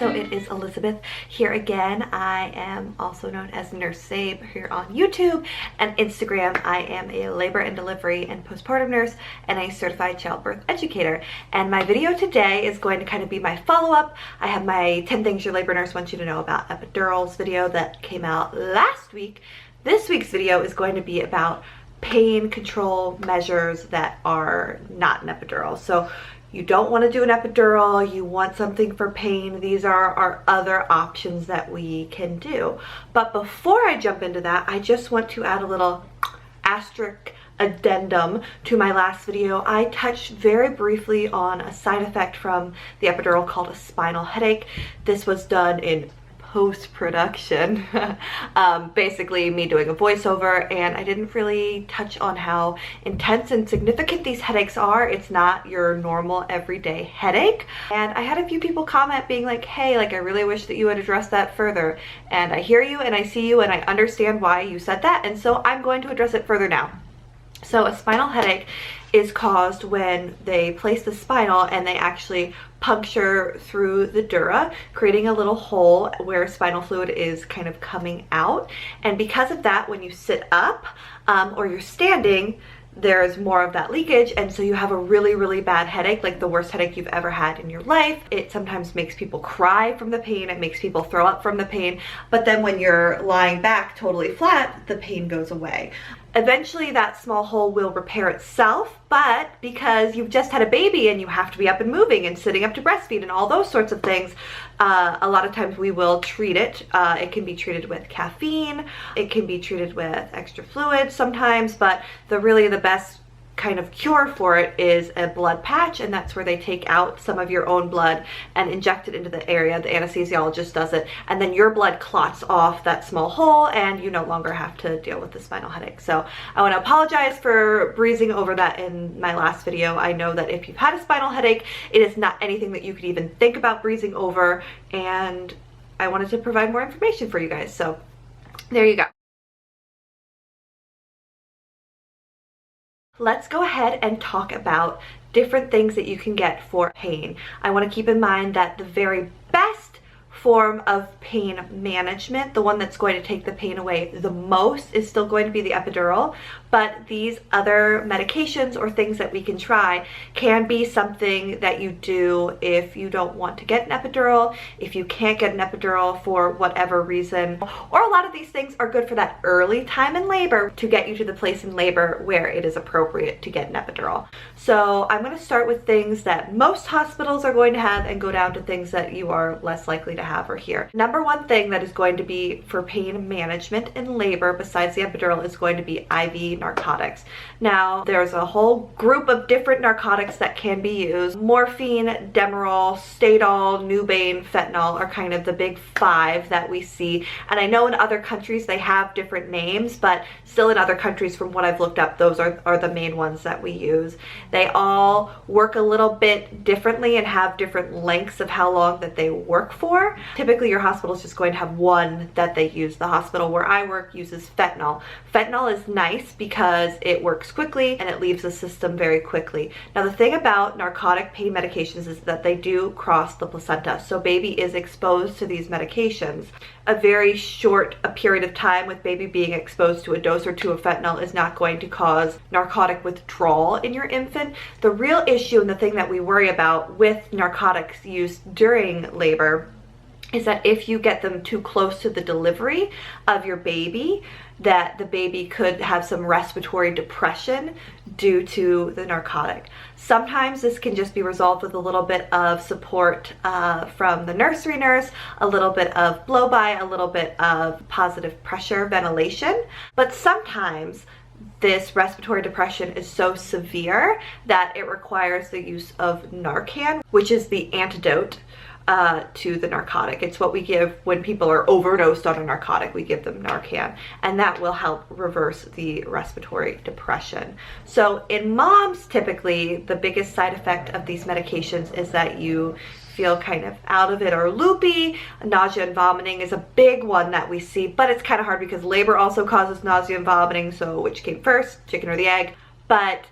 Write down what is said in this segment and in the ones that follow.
So it is Elizabeth here again. I am also known as Nurse Sabe here on YouTube and Instagram. I am a labor and delivery and postpartum nurse and a certified childbirth educator. And my video today is going to kind of be my follow-up. I have my 10 things your labor nurse wants you to know about epidurals video that came out last week. This week's video is going to be about pain control measures that are not an epidural. So you don't want to do an epidural, you want something for pain. These are our other options that we can do. But before I jump into that, I just want to add a little asterisk addendum to my last video. I touched very briefly on a side effect from the epidural called a spinal headache. This was done in post-production, basically me doing a voiceover, and I didn't really touch on how intense and significant these headaches are. It's not your normal everyday headache. And I had a few people comment being like, hey, like I really wish that you would address that further. And I hear you and I see you and I understand why you said that, and so I'm going to address it further now. So a spinal headache is caused when they place the spinal and they actually puncture through the dura, creating a little hole where spinal fluid is kind of coming out. And because of that, when you sit up or you're standing, there's more of that leakage, and so you have a really, really bad headache, like the worst headache you've ever had in your life. It sometimes makes people cry from the pain, it makes people throw up from the pain, but then when you're lying back totally flat, the pain goes away. Eventually that small hole will repair itself, but because you've just had a baby and you have to be up and moving and sitting up to breastfeed and all those sorts of things, a lot of times we will treat it. It can be treated with caffeine, it can be treated with extra fluid sometimes, but the best kind of cure for it is a blood patch, and that's where they take out some of your own blood and inject it into the area. The anesthesiologist does it, and then your blood clots off that small hole and you no longer have to deal with the spinal headache. So I want to apologize for breezing over that in my last video. I know that if you've had a spinal headache, it is not anything that you could even think about breezing over, and I wanted to provide more information for you guys. So there you go. Let's go ahead and talk about different things that you can get for pain. I want to keep in mind that the very best form of pain management, the one that's going to take the pain away the most, is still going to be the epidural, but these other medications or things that we can try can be something that you do if you don't want to get an epidural, if you can't get an epidural for whatever reason, or a lot of these things are good for that early time in labor to get you to the place in labor where it is appropriate to get an epidural. So I'm going to start with things that most hospitals are going to have and go down to things that you are less likely to have or hear. Number one thing that is going to be for pain management in labor besides the epidural is going to be IV narcotics. Now there's a whole group of different narcotics that can be used. Morphine, Demerol, Stadol, Nubain, fentanyl are kind of the big five that we see, and I know in other countries they have different names, but still in other countries from what I've looked up, those are the main ones that we use. They all work a little bit differently and have different lengths of how long that they work for. Typically your hospital is just going to have one that they use. The hospital where I work uses fentanyl. Fentanyl is nice because it works quickly and it leaves the system very quickly. Now the thing about narcotic pain medications is that they do cross the placenta, so baby is exposed to these medications. A very short period of time with baby being exposed to a dose or two of fentanyl is not going to cause narcotic withdrawal in your infant. The real issue and the thing that we worry about with narcotics use during labor is that if you get them too close to the delivery of your baby, that the baby could have some respiratory depression due to the narcotic. Sometimes this can just be resolved with a little bit of support from the nursery nurse, a little bit of blow-by, a little bit of positive pressure ventilation, but sometimes this respiratory depression is so severe that it requires the use of Narcan, which is the antidote to the narcotic. It's what we give when people are overdosed on a narcotic. We give them Narcan, and that will help reverse the respiratory depression. So in moms, typically the biggest side effect of these medications is that you feel kind of out of it or loopy. Nausea and vomiting is a big one that we see, but it's kind of hard because labor also causes nausea and vomiting, so which came first, chicken or the egg? But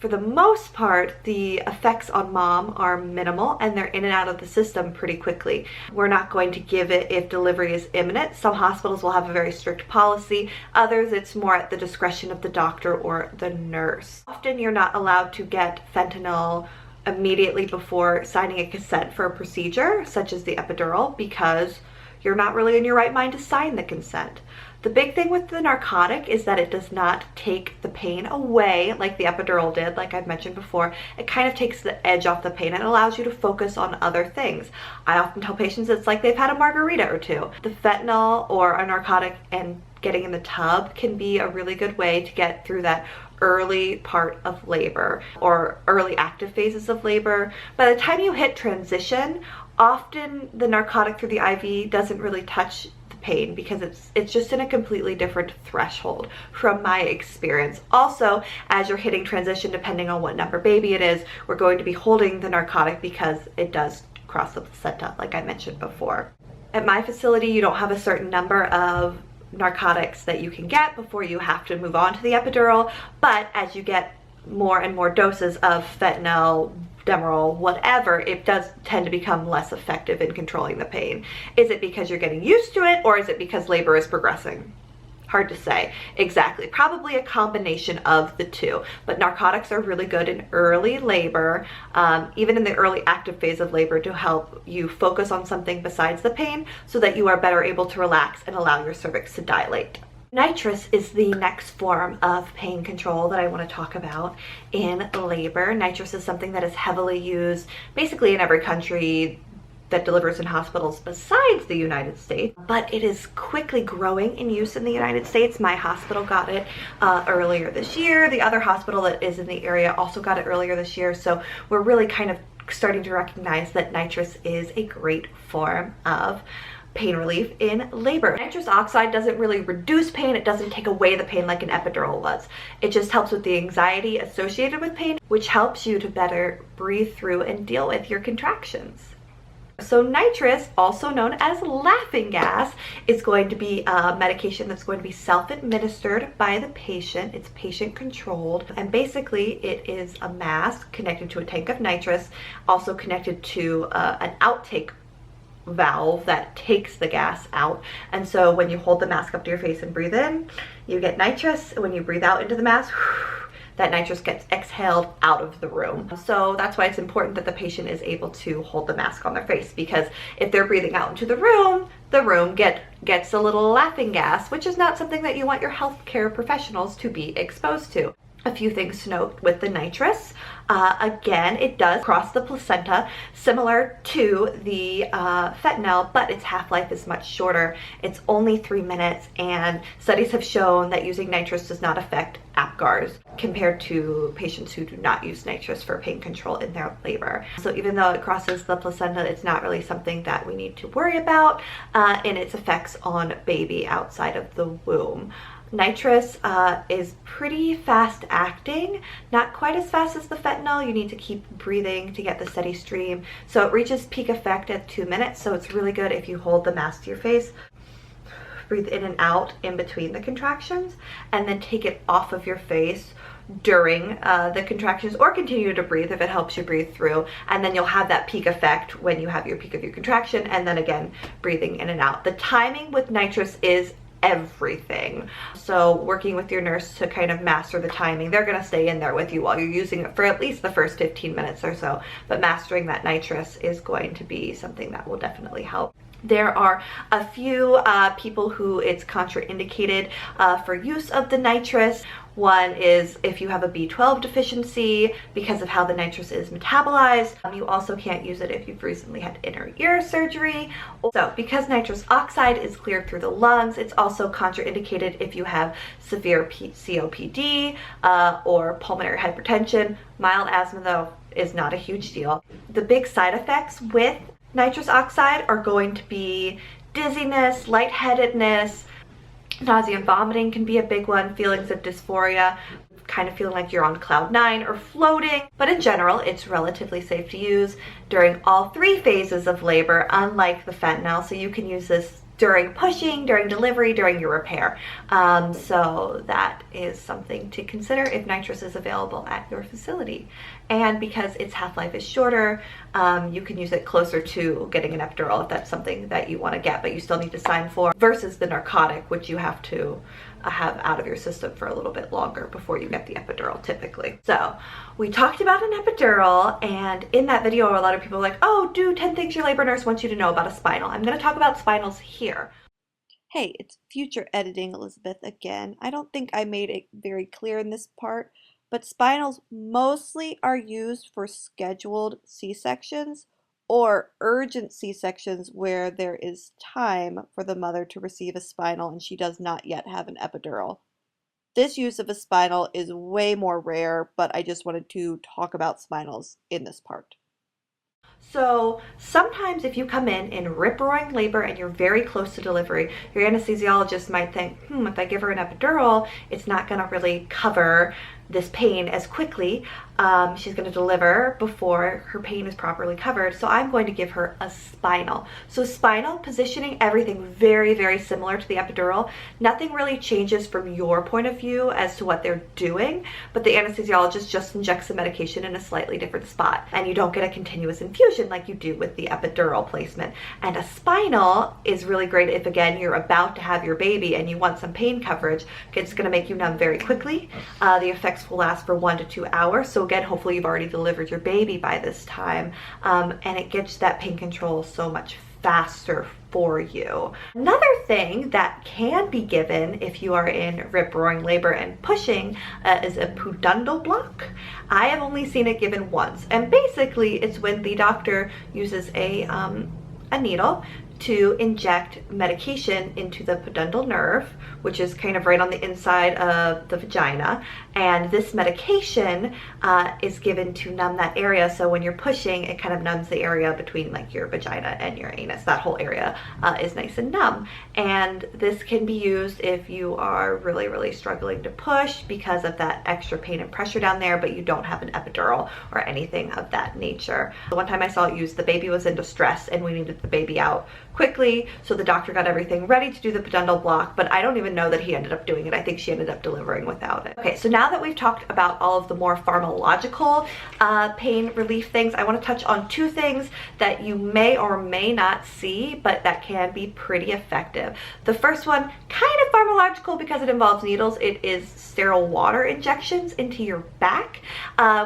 For the most part, the effects on mom are minimal and they're in and out of the system pretty quickly. We're not going to give it if delivery is imminent. Some hospitals will have a very strict policy. Others, it's more at the discretion of the doctor or the nurse. Often you're not allowed to get fentanyl immediately before signing a consent for a procedure, such as the epidural, because you're not really in your right mind to sign the consent. The big thing with the narcotic is that it does not take the pain away like the epidural did, like I've mentioned before. It kind of takes the edge off the pain and allows you to focus on other things. I often tell patients it's like they've had a margarita or two. The fentanyl or a narcotic and getting in the tub can be a really good way to get through that early part of labor or early active phases of labor. By the time you hit transition, often the narcotic through the IV doesn't really touch pain because it's just in a completely different threshold from my experience. Also, as you're hitting transition, depending on what number baby it is, we're going to be holding the narcotic because it does cross the placenta, like I mentioned before. At my facility, you don't have a certain number of narcotics that you can get before you have to move on to the epidural, but as you get more and more doses of fentanyl, Demerol, whatever, it does tend to become less effective in controlling the pain. Is it because you're getting used to it, or is it because labor is progressing? Hard to say exactly. Probably a combination of the two, but narcotics are really good in early labor, even in the early active phase of labor, to help you focus on something besides the pain so that you are better able to relax and allow your cervix to dilate. Nitrous is the next form of pain control that I want to talk about in labor. Nitrous is something that is heavily used basically in every country that delivers in hospitals besides the United States, but it is quickly growing in use in the United States. My hospital got it earlier this year. The other hospital that is in the area also got it earlier this year. So we're really kind of starting to recognize that nitrous is a great form of pain relief in labor. Nitrous oxide doesn't really reduce pain. It doesn't take away the pain like an epidural was. It just helps with the anxiety associated with pain, which helps you to better breathe through and deal with your contractions. So nitrous, also known as laughing gas, is going to be a medication that's going to be self-administered by the patient. It's patient-controlled, and basically it is a mask connected to a tank of nitrous, also connected to an outtake valve that takes the gas out. And so when you hold the mask up to your face and breathe in, you get nitrous. When you breathe out into the mask, that nitrous gets exhaled out of the room. So that's why it's important that the patient is able to hold the mask on their face, because if they're breathing out into the room gets a little laughing gas, which is not something that you want your healthcare professionals to be exposed to. A few things to note with the nitrous. Again, it does cross the placenta, similar to the fentanyl, but its half-life is much shorter. It's only 3 minutes, and studies have shown that using nitrous does not affect APGARs compared to patients who do not use nitrous for pain control in their labor. So even though it crosses the placenta, it's not really something that we need to worry about in its effects on baby outside of the womb. Nitrous is pretty fast acting, not quite as fast as the fentanyl. You need to keep breathing to get the steady stream. So it reaches peak effect at 2 minutes, so it's really good if you hold the mask to your face, breathe in and out in between the contractions, and then take it off of your face during the contractions, or continue to breathe if it helps you breathe through, and then you'll have that peak effect when you have your peak of your contraction, and then again breathing in and out. The timing with nitrous is everything. So working with your nurse to kind of master the timing. They're going to stay in there with you while you're using it for at least the first 15 minutes or so, but mastering that nitrous is going to be something that will definitely help. There are a few people who it's contraindicated for use of the nitrous. One is if you have a B12 deficiency because of how the nitrous is metabolized. You also can't use it if you've recently had inner ear surgery. So because nitrous oxide is cleared through the lungs, it's also contraindicated if you have severe COPD or pulmonary hypertension. Mild asthma, though, is not a huge deal. The big side effects with nitrous oxide are going to be dizziness, lightheadedness, nausea and vomiting can be a big one, feelings of dysphoria, kind of feeling like you're on cloud 9 or floating. But in general, it's relatively safe to use during all 3 phases of labor, unlike the fentanyl. So you can use this during pushing, during delivery, during your repair. So that is something to consider if nitrous is available at your facility. And because its half-life is shorter, you can use it closer to getting an epidural if that's something that you want to get, but you still need to sign for, versus the narcotic, which you have to have out of your system for a little bit longer before you get the epidural typically. So we talked about an epidural, and in that video a lot of people are like, oh, do 10 things your labor nurse wants you to know about a spinal. I'm going to talk about spinals here. Hey, it's future editing Elizabeth again. I don't think I made it very clear in this part, but spinals mostly are used for scheduled C-sections or urgent C-sections where there is time for the mother to receive a spinal and she does not yet have an epidural. This use of a spinal is way more rare, but I just wanted to talk about spinals in this part. So sometimes if you come in rip-roaring labor and you're very close to delivery, your anesthesiologist might think, if I give her an epidural, it's not going to really cover this pain as quickly. She's going to deliver before her pain is properly covered, so I'm going to give her a spinal. So spinal positioning, everything very, very similar to the epidural. Nothing really changes from your point of view as to what they're doing, but the anesthesiologist just injects the medication in a slightly different spot, and you don't get a continuous infusion like you do with the epidural placement. And a spinal is really great if, again, you're about to have your baby and you want some pain coverage. It's going to make you numb very quickly. The effects will last for 1 to 2 hours. So again, hopefully you've already delivered your baby by this time, and it gets that pain control so much faster for you. Another thing that can be given if you are in rip-roaring labor and pushing is a Pudendal block. I have only seen it given once, and basically it's when the doctor uses a needle to inject medication into the pudendal nerve, which is kind of right on the inside of the vagina. And this medication is given to numb that area. So when you're pushing, it kind of numbs the area between like your vagina and your anus. That whole area is nice and numb. And this can be used if you are really, really struggling to push because of that extra pain and pressure down there, but you don't have an epidural or anything of that nature. The one time I saw it used, the baby was in distress and we needed the baby out quickly, so the doctor got everything ready to do the Pudendal block, but I don't even know that he ended up doing it. I think she ended up delivering without it. Okay, so now that we've talked about all of the more pharmacological pain relief things, I want to touch on 2 things that you may or may not see, but that can be pretty effective. The first one, kind of pharmacological because it involves needles. It is sterile water injections into your back.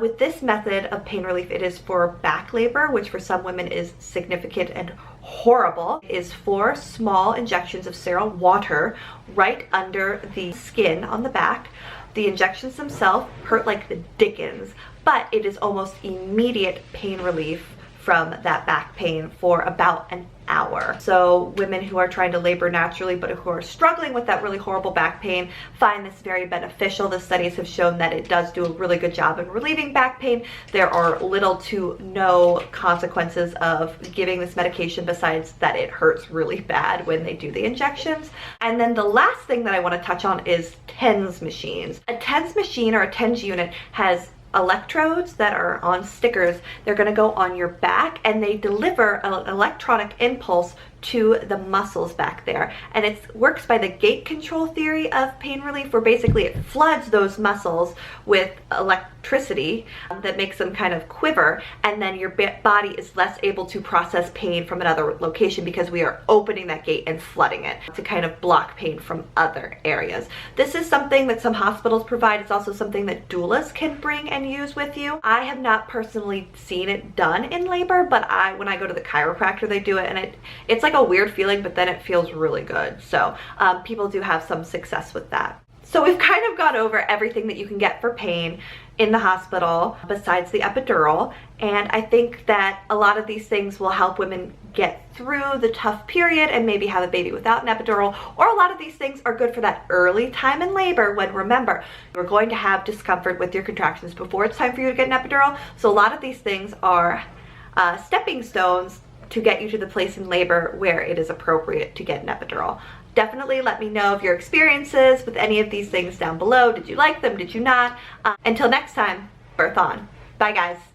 With this method of pain relief, it is for back labor, which for some women is significant and horrible. It is 4 small injections of sterile water right under the skin on the back. The injections themselves hurt like the dickens, but it is almost immediate pain relief from that back pain for about an hour. So women who are trying to labor naturally but who are struggling with that really horrible back pain find this very beneficial. The studies have shown that it does do a really good job in relieving back pain. There are little to no consequences of giving this medication besides that it hurts really bad when they do the injections. And then the last thing that I want to touch on is TENS machines. A TENS machine or a TENS unit has electrodes that are on stickers. They're going to go on your back and they deliver an electronic impulse to the muscles back there, and it works by the gate control theory of pain relief, where basically it floods those muscles with electricity that makes them kind of quiver, and then your body is less able to process pain from another location because we are opening that gate and flooding it to kind of block pain from other areas. This is something that some hospitals provide. It's also something that doulas can bring and use with you. I have not personally seen it done in labor, but when I go to the chiropractor, they do it, and it's like a weird feeling, but then it feels really good. So people do have some success with that. So we've kind of gone over everything that you can get for pain in the hospital besides the epidural, and I think that a lot of these things will help women get through the tough period and maybe have a baby without an epidural, or a lot of these things are good for that early time in labor when, remember, you're going to have discomfort with your contractions before it's time for you to get an epidural. So a lot of these things are stepping stones to get you to the place in labor where it is appropriate to get an epidural. Definitely let me know of your experiences with any of these things down below. Did you like them? Did you not? Until next time, birth on. Bye guys.